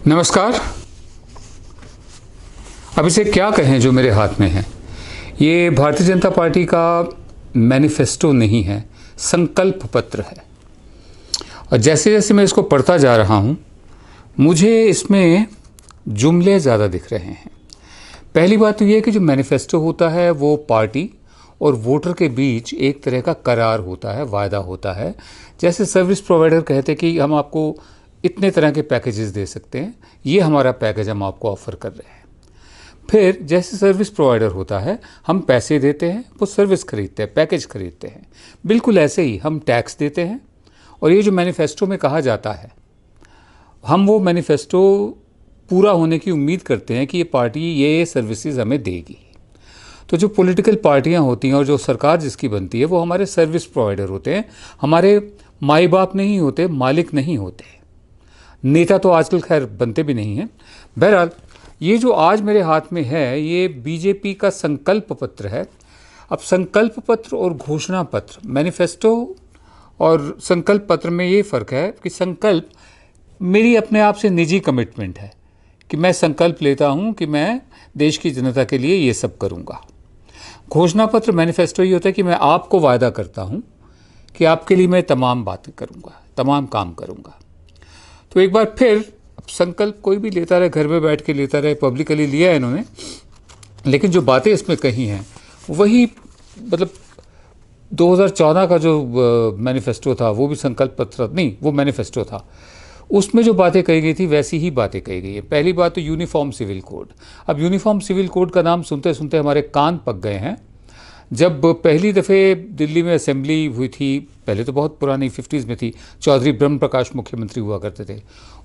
नमस्कार। अब इसे क्या कहें जो मेरे हाथ में है। ये भारतीय जनता पार्टी का मैनिफेस्टो नहीं है, संकल्प पत्र है। और जैसे जैसे मैं इसको पढ़ता जा रहा हूँ मुझे इसमें जुमले ज़्यादा दिख रहे हैं। पहली बात तो ये है कि जो मैनिफेस्टो होता है वो पार्टी और वोटर के बीच एक तरह का करार होता है, वायदा होता है। जैसे सर्विस प्रोवाइडर कहते हैं कि हम आपको इतने तरह के पैकेजेस दे सकते हैं, ये हमारा पैकेज हम आपको ऑफर कर रहे हैं। फिर जैसे सर्विस प्रोवाइडर होता है, हम पैसे देते हैं, वो सर्विस खरीदते हैं, पैकेज खरीदते हैं। बिल्कुल ऐसे ही हम टैक्स देते हैं और ये जो मैनिफेस्टो में कहा जाता है, हम वो मैनिफेस्टो पूरा होने की उम्मीद करते हैं कि ये पार्टी ये सर्विसेज हमें देगी। तो जो पॉलिटिकल पार्टियां होती हैं और जो सरकार जिसकी बनती है वो हमारे सर्विस प्रोवाइडर होते हैं, हमारे माई बाप नहीं होते, मालिक नहीं होते। नेता तो आजकल खैर बनते भी नहीं हैं। बहरहाल ये जो आज मेरे हाथ में है ये बीजेपी का संकल्प पत्र है। अब संकल्प पत्र और घोषणा पत्र, मैनिफेस्टो और संकल्प पत्र में ये फ़र्क है कि संकल्प मेरी अपने आप से निजी कमिटमेंट है कि मैं संकल्प लेता हूँ कि मैं देश की जनता के लिए ये सब करूँगा। घोषणा पत्र मैनिफेस्टो ये होता है कि मैं आपको वायदा करता हूँ कि आपके लिए मैं तमाम बातें करूँगा, तमाम काम करूँगा। तो एक बार फिर संकल्प कोई भी लेता रहे, घर में बैठ के लेता रहे, पब्लिकली लिया है इन्होंने, लेकिन जो बातें इसमें कही हैं वही मतलब 2014 का जो मैनिफेस्टो था वो भी संकल्प पत्र नहीं, वो मैनिफेस्टो था। उसमें जो बातें कही गई थी वैसी ही बातें कही गई है। पहली बात तो यूनिफॉर्म सिविल कोड। अब यूनिफॉर्म सिविल कोड का नाम सुनते सुनते हमारे कान पक गए हैं। जब पहली दफ़े दिल्ली में असेंबली हुई थी, पहले तो बहुत पुरानी 50s में थी, चौधरी ब्रह्म प्रकाश मुख्यमंत्री हुआ करते थे।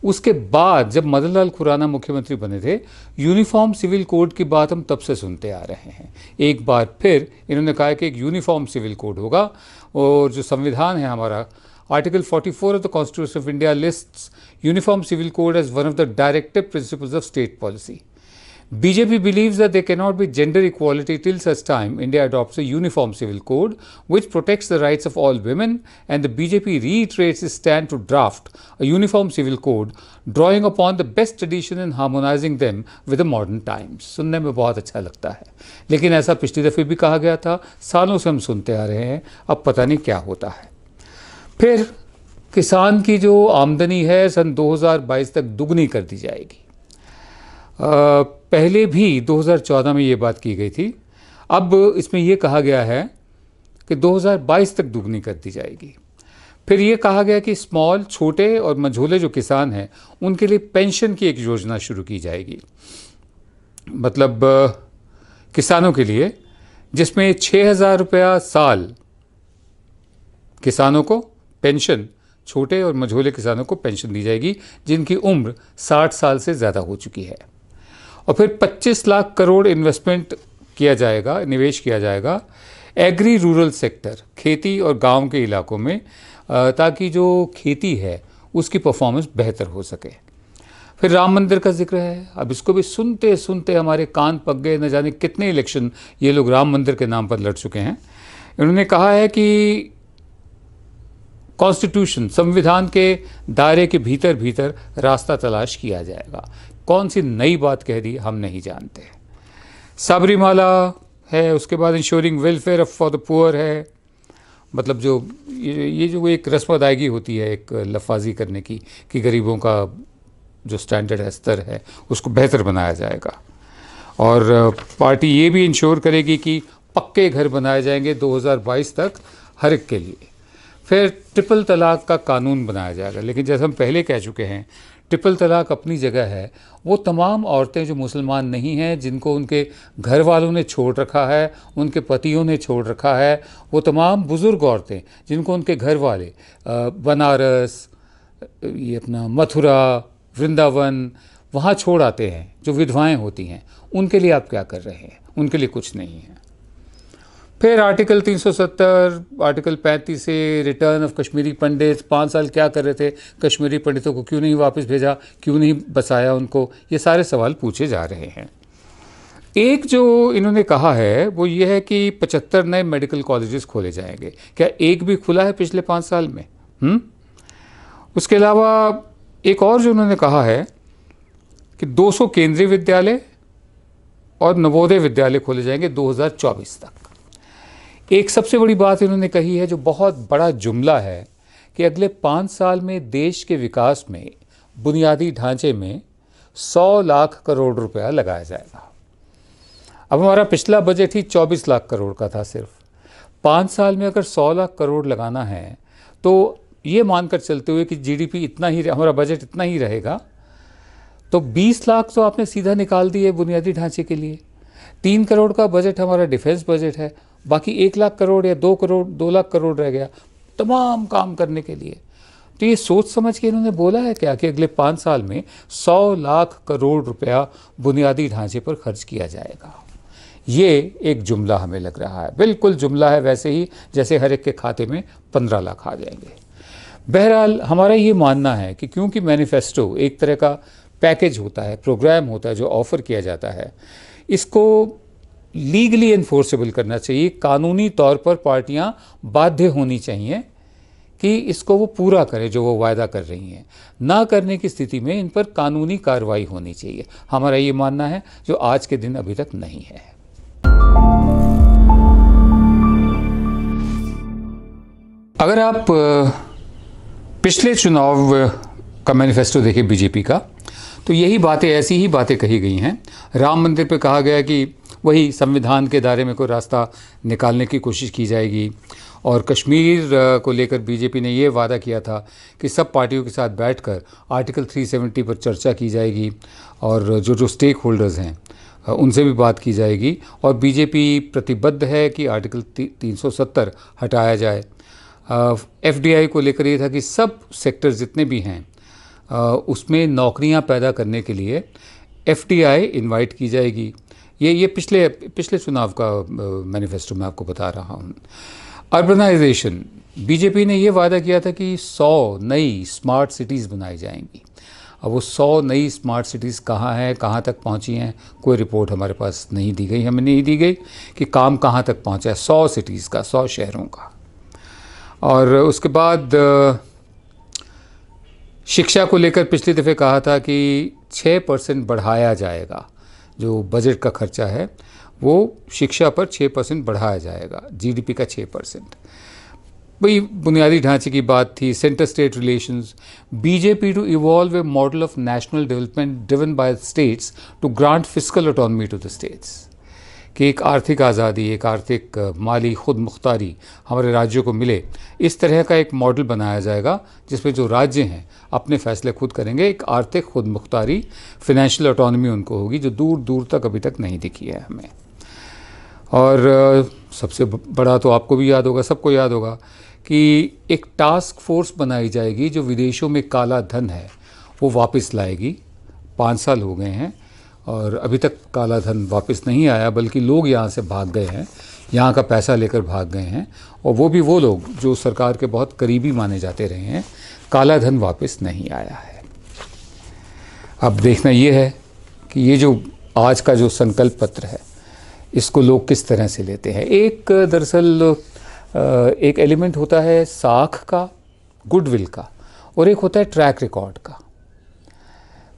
उसके बाद जब मदन लाल खुराना मुख्यमंत्री बने थे, यूनिफॉर्म सिविल कोड की बात हम तब से सुनते आ रहे हैं। एक बार फिर इन्होंने कहा कि एक यूनिफॉर्म सिविल कोड होगा और जो संविधान है हमारा, article 44 of the constitution of India lists uniform civil code as one of the directive principles of state policy. BJP believes that there cannot be gender equality till such time India adopts a uniform civil code which protects the rights of all women, and the BJP reiterates its stand to draft a uniform civil code drawing upon the best tradition and harmonizing them with the modern times। सुनने में बहुत अच्छा लगता है, लेकिन ऐसा पिछली दफ़े भी कहा गया था, सालों से हम सुनते आ रहे हैं, अब पता नहीं क्या होता है। फिर किसान की जो आमदनी है सन 2022 तक दुगनी कर दी जाएगी। पहले भी 2014 में ये बात की गई थी, अब इसमें ये कहा गया है कि 2022 तक दुगनी कर दी जाएगी। फिर ये कहा गया कि स्मॉल, छोटे और मझोले जो किसान हैं उनके लिए पेंशन की एक योजना शुरू की जाएगी, मतलब किसानों के लिए, जिसमें 6,000 रुपया साल किसानों को पेंशन, छोटे और मझोले किसानों को पेंशन दी जाएगी जिनकी उम्र 60 साल से ज़्यादा हो चुकी है। और फिर 25 लाख करोड़ इन्वेस्टमेंट किया जाएगा, निवेश किया जाएगा एग्री रूरल सेक्टर, खेती और गांव के इलाकों में, ताकि जो खेती है उसकी परफॉर्मेंस बेहतर हो सके। फिर राम मंदिर का जिक्र है। अब इसको भी सुनते सुनते हमारे कान पक गए, न जाने कितने इलेक्शन ये लोग राम मंदिर के नाम पर लड़ चुके हैं। इन्होंने कहा है कि कॉन्स्टिट्यूशन, संविधान के दायरे के भीतर भीतर रास्ता तलाश किया जाएगा। कौन सी नई बात कह दी हम नहीं जानते। सबरीमाला है, उसके बाद ensuring welfare for the poor है, मतलब जो ये जो एक रस्म अदायगी होती है एक लफाजी करने की, कि गरीबों का जो स्टैंडर्ड है, स्तर है, उसको बेहतर बनाया जाएगा। और पार्टी ये भी इंश्योर करेगी कि पक्के घर बनाए जाएंगे 2022 तक हर एक के लिए। फिर ट्रिपल तलाक का कानून बनाया जाएगा, लेकिन जैसे हम पहले कह चुके हैं, ट्रिपल तलाक अपनी जगह है। वो तमाम औरतें जो मुसलमान नहीं हैं, जिनको उनके घर वालों ने छोड़ रखा है, उनके पतियों ने छोड़ रखा है, वो तमाम बुज़ुर्ग औरतें जिनको उनके घर वाले बनारस, ये अपना मथुरा, वृंदावन, वहाँ छोड़ आते हैं, जो विधवाएं होती हैं, उनके लिए आप क्या कर रहे हैं? उनके लिए कुछ नहीं है। फिर आर्टिकल 370, आर्टिकल 35 से रिटर्न ऑफ कश्मीरी पंडित, 5 साल क्या कर रहे थे, कश्मीरी पंडितों को क्यों नहीं वापस भेजा, क्यों नहीं बसाया उनको, ये सारे सवाल पूछे जा रहे हैं। एक जो इन्होंने कहा है वो ये है कि 75 नए मेडिकल कॉलेजेस खोले जाएंगे। क्या एक भी खुला है पिछले 5 साल में? उसके अलावा एक और जो उन्होंने कहा है कि 200 केंद्रीय विद्यालय और नवोदय विद्यालय खोले जाएंगे 2024 तक। एक सबसे बड़ी बात इन्होंने कही है जो बहुत बड़ा जुमला है कि अगले 5 साल में देश के विकास में बुनियादी ढांचे में 100 लाख करोड़ रुपया लगाया जाएगा। अब हमारा पिछला बजट ही 24 लाख करोड़ का था। सिर्फ 5 साल में अगर 100 लाख करोड़ लगाना है तो ये मानकर चलते हुए कि जीडीपी इतना ही, हमारा बजट इतना ही रहेगा, तो 20 लाख तो आपने सीधा निकाल दिए बुनियादी ढांचे के लिए। 3 करोड़ का बजट हमारा डिफेंस बजट है, बाकी 1 लाख करोड़ या 2 लाख करोड़ रह गया तमाम काम करने के लिए। तो ये सोच समझ के इन्होंने बोला है क्या कि अगले 5 साल में 100 लाख करोड़ रुपया बुनियादी ढांचे पर खर्च किया जाएगा। ये एक जुमला हमें लग रहा है, बिल्कुल जुमला है, वैसे ही जैसे हर एक के खाते में 15 लाख आ जाएंगे। बहरहाल हमारा ये मानना है कि क्योंकि मैनिफेस्टो एक तरह का पैकेज होता है, प्रोग्राम होता है जो ऑफ़र किया जाता है, इसको लीगली एनफोर्सेबल करना चाहिए। कानूनी तौर पर पार्टियां बाध्य होनी चाहिए कि इसको वो पूरा करें जो वो वायदा कर रही हैं। ना करने की स्थिति में इन पर कानूनी कार्रवाई होनी चाहिए। हमारा ये मानना है जो आज के दिन अभी तक नहीं है। अगर आप पिछले चुनाव का मैनिफेस्टो देखें बीजेपी का, तो यही बातें, ऐसी ही बातें कही गई हैं। राम मंदिर पे कहा गया कि वही संविधान के दायरे में कोई रास्ता निकालने की कोशिश की जाएगी, और कश्मीर को लेकर बीजेपी ने ये वादा किया था कि सब पार्टियों के साथ बैठकर आर्टिकल 370 पर चर्चा की जाएगी और जो स्टेक होल्डर्स हैं उनसे भी बात की जाएगी, और बीजेपी प्रतिबद्ध है कि आर्टिकल 370 हटाया जाए। एफडीआई को लेकर ये था कि सब सेक्टर जितने भी हैं उसमें नौकरियां पैदा करने के लिए एफडीआई इनवाइट की जाएगी। ये पिछले चुनाव का मैनिफेस्टो मैं आपको बता रहा हूँ। अर्बनाइजेशन, बीजेपी ने ये वादा किया था कि 100 नई स्मार्ट सिटीज़ बनाई जाएंगी। अब वो 100 नई स्मार्ट सिटीज़ कहाँ हैं, कहाँ तक पहुँची हैं, कोई रिपोर्ट हमारे पास नहीं दी गई, हमें नहीं दी गई कि काम कहाँ तक पहुँचा है 100 सिटीज़ का, 100 शहरों का। और उसके बाद शिक्षा को लेकर पिछली दफ़े कहा था कि 6% बढ़ाया जाएगा, जो बजट का खर्चा है वो शिक्षा पर 6% बढ़ाया जाएगा, जीडीपी का 6%। वही बुनियादी ढांचे की बात थी। Centre state relations, BJP to evolve a model of national development driven by states to grant fiscal autonomy to the states, कि एक आर्थिक आज़ादी, एक आर्थिक माली खुद मुख्तारी हमारे राज्यों को मिले, इस तरह का एक मॉडल बनाया जाएगा जिसमें जो राज्य हैं अपने फैसले खुद करेंगे। एक आर्थिक खुद मुख्तारी, फिनेंशियल ऑटोनॉमी उनको होगी, जो दूर दूर तक अभी तक नहीं दिखी है हमें। और सबसे बड़ा तो आपको भी याद होगा, सबको याद होगा कि एक टास्क फोर्स बनाई जाएगी जो विदेशों में काला धन है वो वापस लाएगी। 5 साल हो गए हैं और अभी तक काला धन वापस नहीं आया, बल्कि लोग यहाँ से भाग गए हैं, यहाँ का पैसा लेकर भाग गए हैं, और वो भी वो लोग जो सरकार के बहुत करीबी माने जाते रहे हैं। काला धन वापस नहीं आया है। अब देखना ये है कि ये जो आज का जो संकल्प पत्र है इसको लोग किस तरह से लेते हैं। एक दरअसल एक एलिमेंट होता है साख का, गुडविल का, और एक होता है ट्रैक रिकॉर्ड का।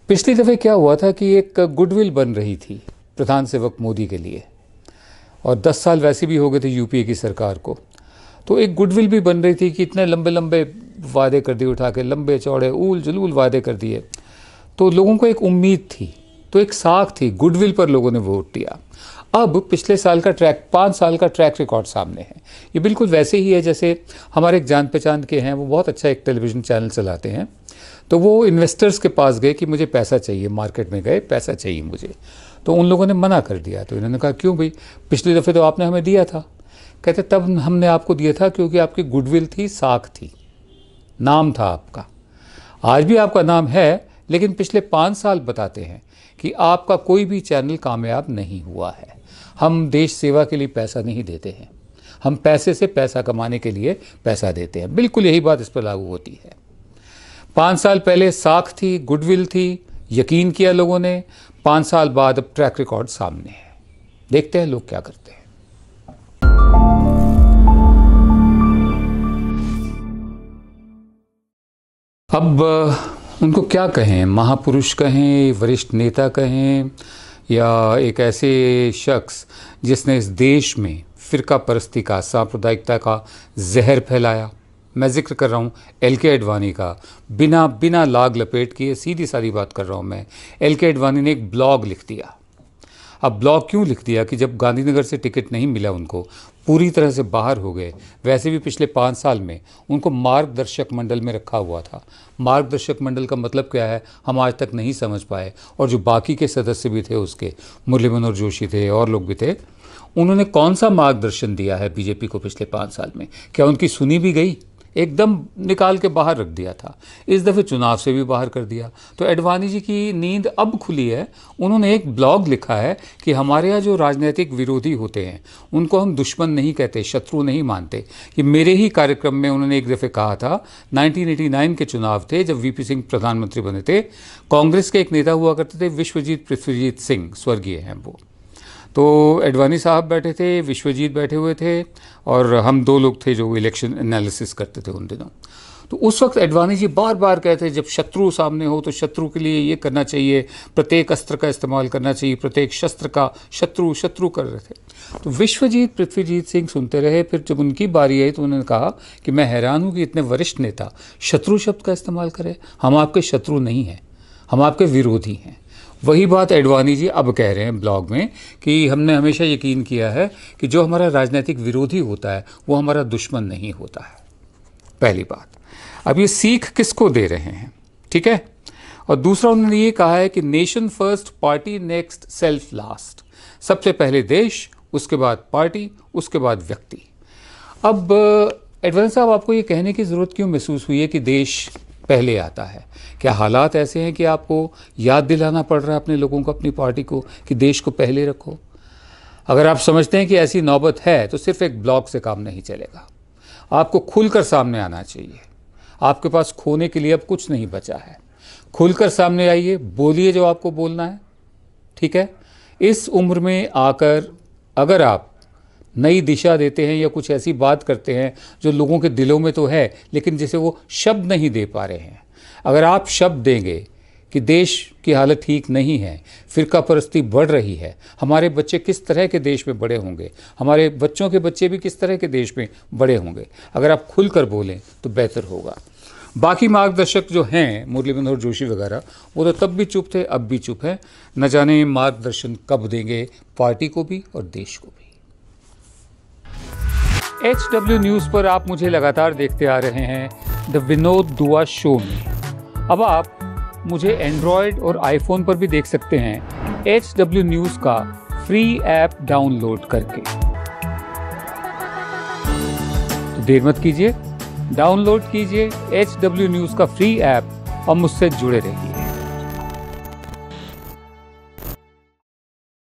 पिछली दफ़े क्या हुआ था कि एक गुडविल बन रही थी प्रधान सेवक मोदी के लिए, और 10 साल वैसे भी हो गए थे यूपीए की सरकार को, तो एक गुडविल भी बन रही थी कि इतने लंबे लंबे वादे कर दिए, उठा के लंबे चौड़े ऊल जलूल वादे कर दिए, तो लोगों को एक उम्मीद थी, तो एक साख थी, गुडविल पर लोगों ने वोट दिया। अब पिछले साल का 5 साल का ट्रैक रिकॉर्ड सामने है। ये बिल्कुल वैसे ही है जैसे हमारे एक जान पहचान के हैं, वो बहुत अच्छा एक टेलीविज़न चैनल चलाते हैं, तो वो इन्वेस्टर्स के पास गए कि मुझे पैसा चाहिए, मार्केट में गए पैसा चाहिए मुझे, तो उन लोगों ने मना कर दिया। तो इन्होंने कहा क्यों भाई, पिछली दफ़े तो आपने हमें दिया था। कहते तब हमने आपको दिया था क्योंकि आपकी गुडविल थी, साख थी, नाम था आपका। आज भी आपका नाम है, लेकिन पिछले 5 साल बताते हैं कि आपका कोई भी चैनल कामयाब नहीं हुआ है। हम देश सेवा के लिए पैसा नहीं देते हैं, हम पैसे से पैसा कमाने के लिए पैसा देते हैं। बिल्कुल यही बात इस पर लागू होती है। 5 साल पहले साख थी, गुडविल थी, यकीन किया लोगों ने। 5 साल बाद अब ट्रैक रिकॉर्ड सामने है, देखते हैं लोग क्या करते हैं। अब उनको क्या कहें, महापुरुष कहें, वरिष्ठ नेता कहें, या एक ऐसे शख्स जिसने इस देश में फ़िरका परस्ती का, सांप्रदायिकता का जहर फैलाया। मैं जिक्र कर रहा हूँ LK आडवाणी का। बिना लाग लपेट किए सीधी सादी बात कर रहा हूँ मैं। LK आडवाणी ने एक ब्लॉग लिख दिया। अब ब्लॉग क्यों लिख दिया कि जब गांधीनगर से टिकट नहीं मिला, उनको पूरी तरह से बाहर हो गए। वैसे भी पिछले 5 साल में उनको मार्गदर्शक मंडल में रखा हुआ था। मार्गदर्शक मंडल का मतलब क्या है हम आज तक नहीं समझ पाए। और जो बाकी के सदस्य भी थे उसके, मुरली मनोहर जोशी थे और लोग भी थे, उन्होंने कौन सा मार्गदर्शन दिया है बीजेपी को पिछले 5 साल में? क्या उनकी सुनी भी गई? एकदम निकाल के बाहर रख दिया था। इस दफ़े चुनाव से भी बाहर कर दिया। तो आडवाणी जी की नींद अब खुली है। उन्होंने एक ब्लॉग लिखा है कि हमारे यहाँ जो राजनीतिक विरोधी होते हैं उनको हम दुश्मन नहीं कहते, शत्रु नहीं मानते। कि मेरे ही कार्यक्रम में उन्होंने एक दफ़े कहा था, 1989 के चुनाव थे जब VP सिंह प्रधानमंत्री बने थे। कांग्रेस के एक नेता हुआ करते थे विश्वजीत पृथ्वीजीत सिंह, स्वर्गीय हैं वो। तो आडवाणी साहब बैठे थे, विश्वजीत बैठे हुए थे और हम 2 लोग थे जो इलेक्शन एनालिसिस करते थे उन दिनों। तो उस वक्त आडवाणी जी बार बार कहते जब शत्रु सामने हो तो शत्रु के लिए ये करना चाहिए, प्रत्येक अस्त्र का इस्तेमाल करना चाहिए, प्रत्येक शस्त्र का शत्रु कर रहे थे। तो विश्वजीत पृथ्वीजीत सिंह सुनते रहे। फिर जब उनकी बारी आई तो उन्होंने कहा कि मैं हैरान हूँ कि इतने वरिष्ठ नेता शत्रु शब्द का इस्तेमाल करें। हम आपके शत्रु नहीं हैं, हम आपके विरोधी हैं। वही बात आडवाणी जी अब कह रहे हैं ब्लॉग में कि हमने हमेशा यकीन किया है कि जो हमारा राजनीतिक विरोधी होता है वो हमारा दुश्मन नहीं होता है। पहली बात। अब ये सीख किसको दे रहे हैं, ठीक है? और दूसरा उन्होंने ये कहा है कि nation first, party next, self last. सबसे पहले देश, उसके बाद पार्टी, उसके बाद व्यक्ति। अब आडवाणी साहब, आपको ये कहने की ज़रूरत क्यों महसूस हुई है कि देश पहले आता है? क्या हालात ऐसे हैं कि आपको याद दिलाना पड़ रहा है अपने लोगों को, अपनी पार्टी को, कि देश को पहले रखो? अगर आप समझते हैं कि ऐसी नौबत है तो सिर्फ एक ब्लॉग से काम नहीं चलेगा। आपको खुलकर सामने आना चाहिए। आपके पास खोने के लिए अब कुछ नहीं बचा है। खुलकर सामने आइए, बोलिए जो आपको बोलना है, ठीक है? इस उम्र में आकर अगर आप नई दिशा देते हैं या कुछ ऐसी बात करते हैं जो लोगों के दिलों में तो है लेकिन जिसे वो शब्द नहीं दे पा रहे हैं, अगर आप शब्द देंगे कि देश की हालत ठीक नहीं है, फ़िरका परस्ती बढ़ रही है, हमारे बच्चे किस तरह के देश में बड़े होंगे, हमारे बच्चों के बच्चे भी किस तरह के देश में बड़े होंगे, अगर आप खुलकर बोलें तो बेहतर होगा। बाकी मार्गदर्शक जो हैं, मुरली मनोहर जोशी वगैरह, वो तो तब भी चुप थे, अब भी चुप हैं। न जाने मार्गदर्शन कब देंगे पार्टी को भी और देश को भी। HW न्यूज़ पर आप मुझे लगातार देखते आ रहे हैं द विनोद दुआ शो में। अब आप मुझे एंड्रॉयड और आईफोन पर भी देख सकते हैं HW न्यूज़ का फ्री ऐप डाउनलोड करके। तो देर मत कीजिए, डाउनलोड कीजिए HW न्यूज़ का फ्री ऐप और मुझसे जुड़े रहिए।